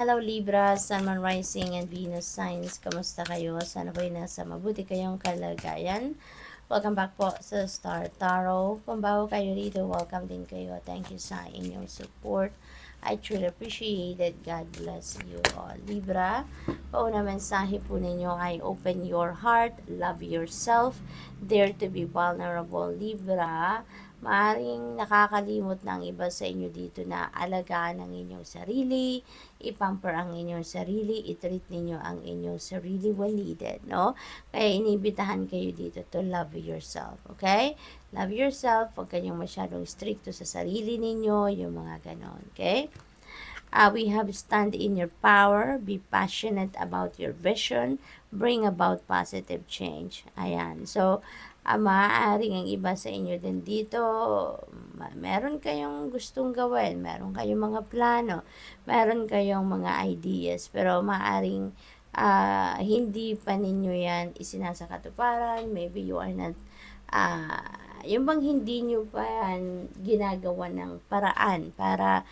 Hello Libra, Sun, Moon, Rising, and Venus signs. Kamusta kayo? Sana ba'y nasa mabuti kayong kalagayan? Welcome back po sa Star Tarot. Kung bago kayo dito, welcome din kayo. Thank you sa inyong support. I truly appreciate it. God bless you all. Libra, pauna mensahe po ninyo ay open your heart, love yourself, dare to be vulnerable. Libra, maaring nakakalimot ng iba sa inyo dito na alagaan ang inyong sarili, ipamper ang inyong sarili, itreat ninyo ang inyong sarili when needed, no? Kaya inibitahan kayo dito to love yourself, okay? Love yourself, huwag kayong masyadong stricto sa sarili ninyo, yung mga ganon, okay? We have stand in your power, be passionate about your vision, bring about positive change. Ayan. So, maaaring ang iba sa inyo din dito, meron kayong gustong gawin, meron kayong mga plano, meron kayong mga ideas, pero maaaring hindi pa ninyo yan isinasakatuparan. Maybe you are not yung bang hindi nyo pa yan ginagawa ng paraan para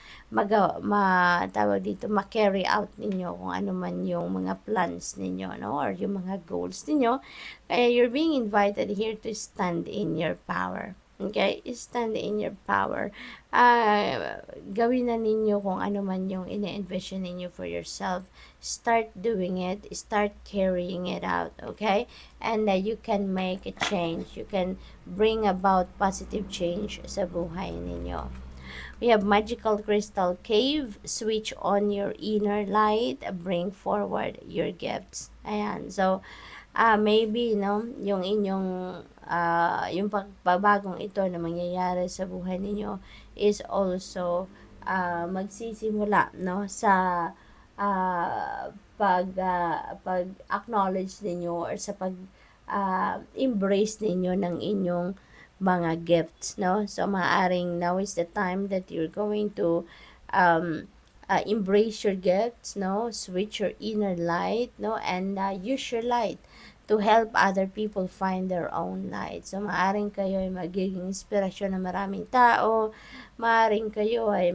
tawag dito, ma-carry out ninyo kung ano man yung mga plans ninyo, no? Or yung mga goals ninyo. Kaya you're being invited here to stand in your power. Okay? Stand in your power. Gawin na ninyo kung ano man yung ine-envision ninyo for yourself. Start doing it. Start carrying it out. Okay? And you can make a change. You can bring about positive change sa buhay ninyo. We have magical crystal cave. Switch on your inner light. Bring forward your gifts. Ayan. So, maybe, no, yung inyong, yung pagbabagong ito na mangyayari sa buhay ninyo is also magsisimula, no, sa pag-acknowledge ninyo or sa embrace ninyo ng inyong mga gifts, no? So, maaaring now is the time that you're going to embrace your gifts, no? Switch your inner light, no? And use your light to help other people find their own light. So, maaaring kayo ay magiging inspirasyon ng maraming tao, maaaring kayo ay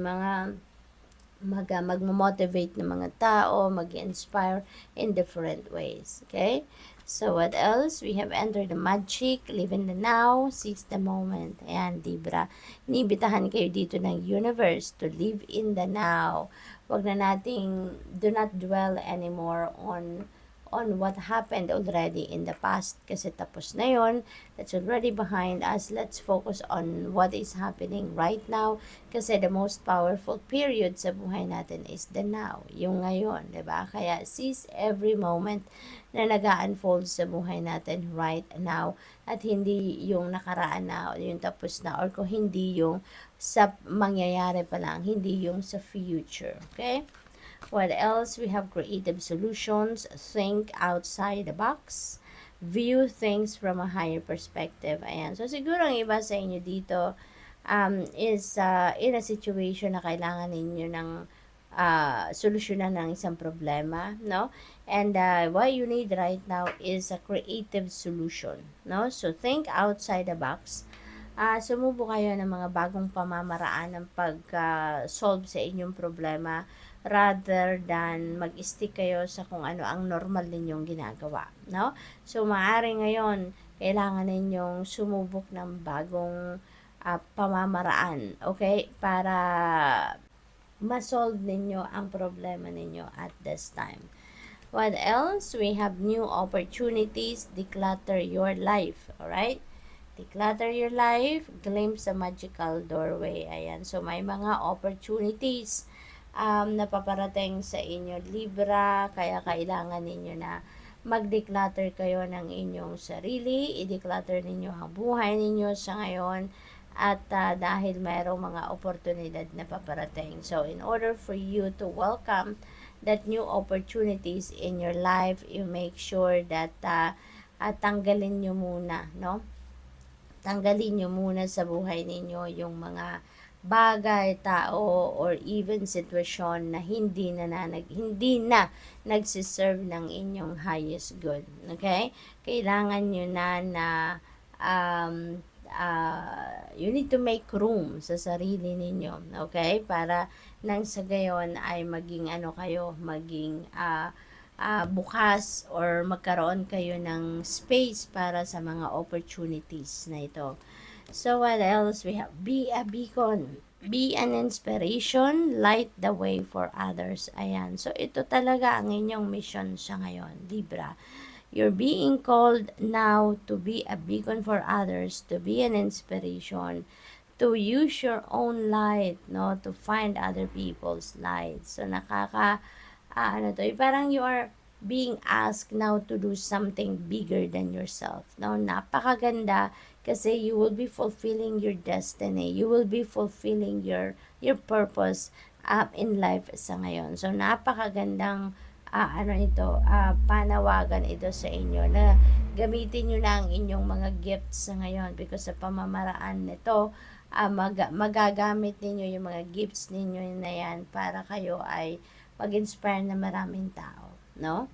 magmo-motivate ng mga tao, mag-inspire in different ways. Okay? So, what else? We have entered the magic, live in the now, seize the moment. Ayan, Libra. Inibitahan kayo dito ng universe to live in the now. Wag na nating, do not dwell anymore on what happened already in the past kasi tapos na yon, that's already behind us. Let's focus on what is happening right now kasi the most powerful period sa buhay natin is the now, yung ngayon, 'di ba? Kaya seize every moment na nag-unfold sa buhay natin right now at hindi yung nakaraan na, yung tapos na, or kung hindi yung sa mangyayari pa lang, hindi yung sa future, okay? What else? We have creative solutions, think outside the box, view things from a higher perspective. Ayan. So, siguro ang iba sa inyo dito is in a situation na kailangan ninyo ng solusyonan ng isang problema, no? And what you need right now is a creative solution, no? So, think outside the box. Sumubo kayo ng mga bagong pamamaraan ng pag-solve sa inyong problema rather than mag-stick kayo sa kung ano ang normal ninyong ginagawa, no? So, maaari ngayon, kailangan ninyong sumubok ng bagong pamamaraan, okay? Para ma-solve ninyo ang problema ninyo at this time. What else? We have new opportunities, declutter your life, alright? Declutter your life, glimpse a magical doorway. Ayan, so may mga opportunities napaparating sa inyo, Libra, kaya kailangan ninyo na mag-declutter kayo ng inyong sarili, i-declutter ninyo ang buhay ninyo sa ngayon, at dahil mayroong mga oportunidad na paparating. So, in order for you to welcome that new opportunities in your life, you make sure that tanggalin nyo muna, no? Tanggalin nyo muna sa buhay ninyo yung mga bagay, tao, or even sitwasyon na hindi na nagsiserve ng inyong highest good. Okay? Kailangan nyo na you need to make room sa sarili ninyo, okay? Para nang sa gayon ay maging maging bukas or magkaroon kayo ng space para sa mga opportunities na ito. So what else we have? Be a beacon. Be an inspiration, light the way for others. Ayan. So ito talaga ang inyong mission sa ngayon, Libra. You're being called now to be a beacon for others, to be an inspiration, to use your own light, no, to find other people's light. So parang you are being asked now to do something bigger than yourself. No, napakaganda kasi you will be fulfilling your destiny. You will be fulfilling your purpose in life sa ngayon. So napakagandang panawagan ito sa inyo na gamitin nyo na ang inyong mga gifts sa ngayon because sa pamamaraan nito, magagamit ninyo yung mga gifts ninyo na yan para kayo ay mag-inspire na maraming tao, no?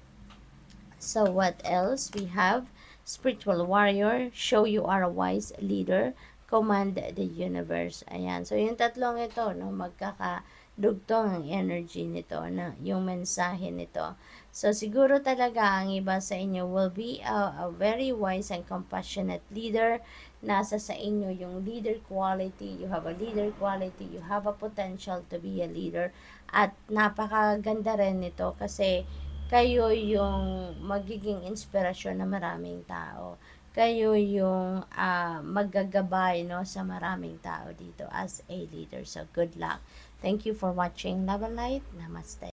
So what else? We have spiritual warrior, show you are a wise leader, command the universe. Ayan. So yung tatlong ito, no, magkakadugtong ang energy nito, na yung mensahe nito. So siguro talaga ang iba sa inyo will be a very wise and compassionate leader. Nasa sa inyo yung leader quality. You have a leader quality. You have a potential to be a leader. At napakaganda rin nito kasi kayo yung magiging inspirasyon ng maraming tao. Kayo yung maggagabay, no, sa maraming tao dito as a leader. So good luck. Thank you for watching Love and Light. Namaste.